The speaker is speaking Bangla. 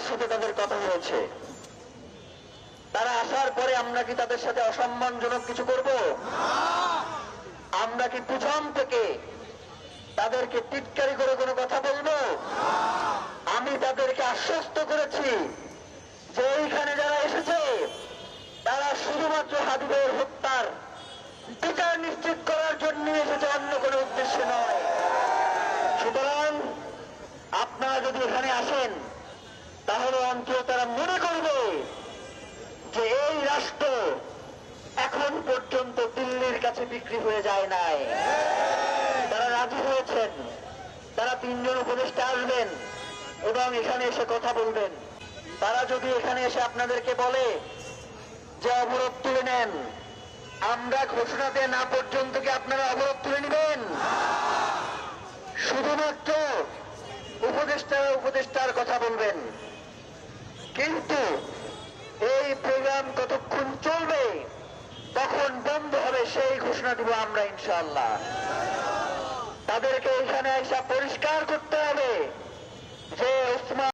আমাদের সাথে তাদের কথা হয়েছে। তারা আসার পরে আমরা কি তাদের সাথে অসম্মানজনক কিছু করব? আমরা কি পিছন থেকে তাদেরকে টিটকারি করে কোনো কথা বলবো? আমি তাদেরকে আশ্বস্ত করেছি যে এইখানে যারা এসেছে তারা শুধুমাত্র হাবিবের হত্যার বিচার নিশ্চিত করার জন্য এসেছে, অন্য কোনো উদ্দেশ্য নয়। সুতরাং আপনারা যদি এখানে আসেন তাহলে অন্তত তারা মনে করবে যে এই রাষ্ট্র এখন পর্যন্ত দিল্লির কাছে বিক্রি হয়ে যায় নাই। তারা রাজি হয়েছেন, তারা 3 জন উপদেষ্টা আসবেন এবং এখানে এসে কথা বলবেন। তারা যদি এখানে এসে আপনাদেরকে বলে যে অবরোধ তুলে নেন, আমরা ঘোষণা দেন না পর্যন্ত কি আপনারা অবরোধ তুলে নেবেন? শুধুমাত্র উপদেষ্টার কথা বলবেন। কিন্তু এই প্রোগ্রাম কতক্ষণ চলবে, কখন বন্ধ হবে সেই ঘোষণা দিব আমরা ইনশাআল্লাহ। তাদেরকে এখানে এসে পরিষ্কার করতে হবে যে ওসমান